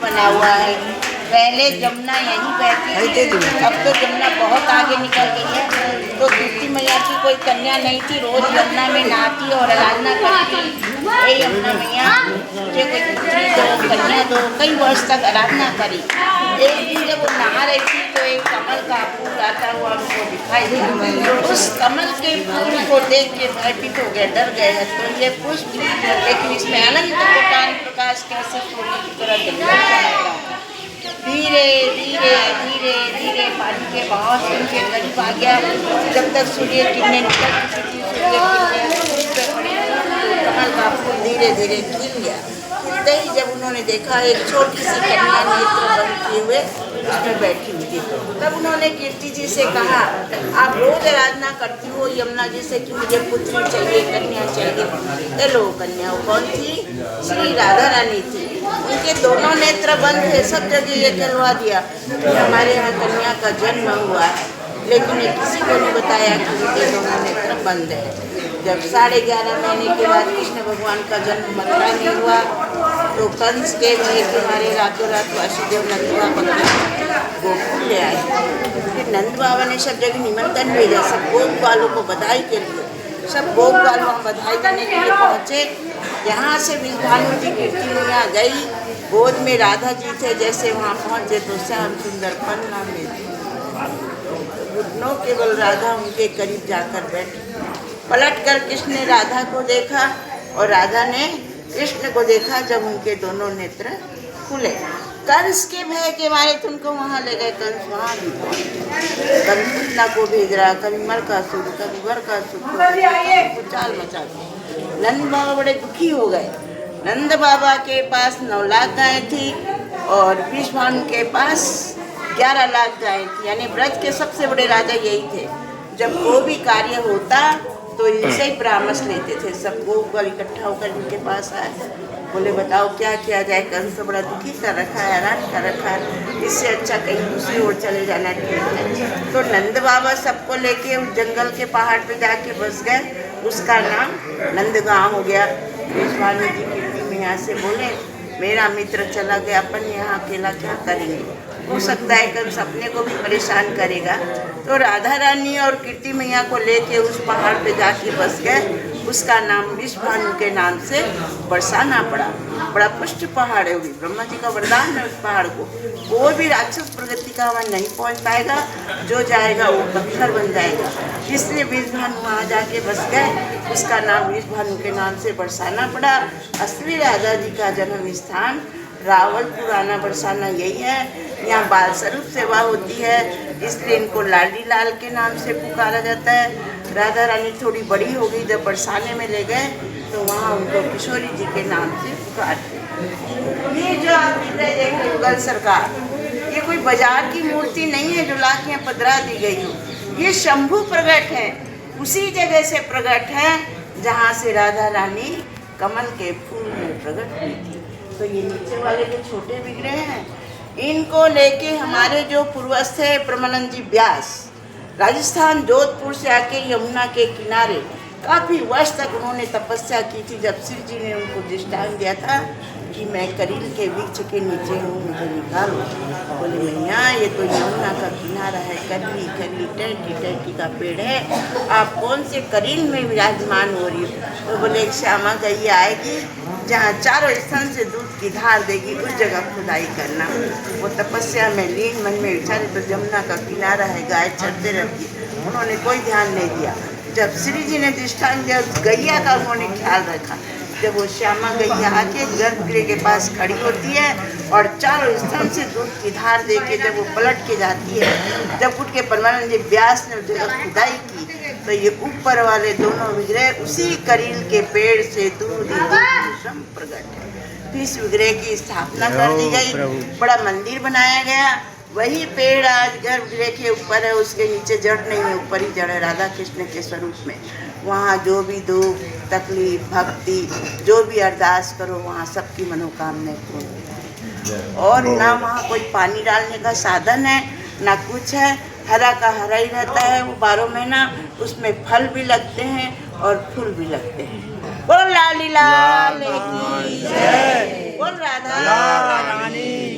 बना हुआ है। पहले जमुना यहीं बहती थी, अब तो जमुना बहुत आगे निकल गई है। तो कीर्ति मैया की कोई कन्या नहीं थी, रोज यमुना में नहाती और आराधना करती। ये यमुना मैया मुझे कोई पुत्री दो, कन्या दो, कई वर्ष तक आराधना करी। एक दिन जब वो नहा रही थी तो एक कमल का फूल आता हुआ उनको दिखाई दिया। उस कमल के फूल को देख के भयभीत हो गए, डर गए हैं। तो ये पुष्प, लेकिन इसमें अनंत कोटान प्रकाश कैसे सोने की तरह जलता रहा। धीरे धीरे धीरे धीरे पानी के बहाव से उनके करीब आ गया। जब तक सूर्य किरणें निकल चुकी थी, कमल का फूल धीरे धीरे खिल गया। खिलते ही जब उन्होंने देखा एक छोटी सी कन्या नेत्र बंद किए हुए उसमें बैठी हुई थी, तब उन्होंने कीर्ति जी से कहा, आप रोज आराधना करती हो यमुना जी से कि मुझे पुत्री चाहिए, कन्या चाहिए। हेलो कन्या कौन थी? श्री राधा रानी थी। उनके दोनों नेत्र बंद थे। सब जगह ये कहलवा दिया कि हमारे यहाँ कन्या का जन्म हुआ है, लेकिन ये किसी को नहीं बताया कि उनके दोनों नेत्र बंद है। जब 11.5 महीने के बाद कृष्ण भगवान का जन्म मथुरा में हुआ तो कंस के भय के मारे रातों रात वासुदेव नंद बाबा गोकुल ले आए। फिर नंद बाबा ने सब जगह निमंत्रण भेजा, सब गोप वालों को बधाई के लिए। सब गोप वालों वहाँ बधाई देने के लिए पहुँचे। यहाँ से विष्णु जी कीर्ति मैया गई, गोद में राधा जी थे। जैसे वहाँ पहुँचे तो श्याम सुंदर पन्ना में घुटनों केवल राधा उनके करीब जाकर बैठी। पलट कर कृष्ण ने राधा को देखा और राधा ने कृष्ण को देखा। जब उनके दोनों नेत्र खुले, कंस के भय के मारे तुमको वहाँ ले गए। कंस वहाँ भी कभी पुतना को भेज रहा, कभी मर का सुख, कभी वर का सुख, चाल मचा दी। नंद बाबा बड़े दुखी हो गए। नंद बाबा के पास 9 लाख गायें थी और विष्णु के पास 11 लाख गायें थी। यानी ब्रज के सबसे बड़े राजा यही थे। जब कोई भी कार्य होता तो इनसे ही परामर्श लेते थे। सब गोप इकट्ठा होकर इनके पास आए, बोले बताओ क्या किया जाए। कंस तो बड़ा दुखी कर रखा है, हैरान कर रखा है, इससे अच्छा कहीं दूसरी ओर चले जाना ठीक है। तो नंद बाबा सबको लेके उस जंगल के पहाड़ पे जाके बस गए। उसका नाम नंदगांव हो गया। विष्णु जी कीर्ति मैया से बोले, मेरा मित्र चला गया, अपन यहाँ अकेला क्या करेंगे, हो सकता है कंस अपने को भी परेशान करेगा। तो राधा रानी और कीर्ति मैया को लेके उस पहाड़ पे जाके बस गए। उसका नाम विष्णु के नाम से बरसाना पड़ा। बड़ा पुष्ट पहाड़ है, वो भी ब्रह्मा जी का वरदान है। उस पहाड़ को कोई भी राक्षस प्रगति का वहाँ नहीं पहुँच पाएगा, जो जाएगा वो पत्थर बन जाएगा। इसलिए विष्णु वहाँ जाके बस गए। उसका नाम विष्णु के नाम से बरसाना पड़ा। असली राधा जी का जन्म स्थान रावलपुर आना बरसाना यही है। यहाँ बाल स्वरूप सेवा होती है, इसलिए इनको लाडी लाल के नाम से पुकारा जाता है। राधा रानी थोड़ी बड़ी हो गई, जब बरसाने में ले गए तो वहाँ उनको किशोरी जी के नाम से पुकारते। ये जो आप देख रहे मुगल सरकार, ये कोई बाजार की मूर्ति नहीं है जो लाके यहाँ पधरा दी गई हो। ये शंभु प्रगट है, उसी जगह से प्रगट है जहाँ से राधा रानी कमल के फूल में प्रकट हुई थी। तो ये नीचे वाले जो छोटे विग्रह हैं, इनको लेके हमारे जो पूर्वज थे प्रमलन जी व्यास, राजस्थान जोधपुर से आके यमुना के किनारे काफ़ी वर्ष तक उन्होंने तपस्या की थी। जब शिव जी ने उनको दृष्टांत दिया था कि मैं करील के वृक्ष के नीचे हूँ, मुझे निकालो। बोले मैया ये तो यमुना का किनारा है, करील करील टैटी टैटी का पेड़ है, आप कौन से करील में विराजमान हो रही हो। तो बोले एक श्यामा गैया आएगी जहाँ चारों स्थान से दूध की धार देगी, उस जगह खुदाई करना। वो तपस्या में लीन मन में विचारे तो यमुना का किनारा है, गाय चढ़ते रहती है। उन्होंने कोई ध्यान नहीं दिया। जब श्री जी ने दृष्टांत दिया, गैया का उन्होंने ख्याल रखा। जब वो श्यामा गैया आके गर्भगृह के पास खड़ी होती है और चारों स्थान से दूध की धार देके जब वो पलट के जाती है, जब उठ के परमानंद जी व्यास ने जगह खुदाई की तो ये ऊपर वाले दोनों विग्रह उसी करील के पेड़ से दूध प्रकट है। फिर इस विग्रह की स्थापना कर दी गई, बड़ा मंदिर बनाया गया। वही पेड़ आज गर्भगृह के ऊपर है, उसके नीचे जड़ नहीं है, ऊपर ही जड़ है राधा कृष्ण के स्वरूप में। वहाँ जो भी दुख तकलीफ भक्ति जो भी अरदास करो वहाँ सबकी मनोकामनाएं पूर्ण। और ना वहाँ कोई पानी डालने का साधन है ना कुछ है, हरा का हरा ही रहता है वो 12 महीना। उसमें फल भी लगते हैं और फूल भी लगते हैं। बोल लाली लाल की जय, बोल राधा रानी।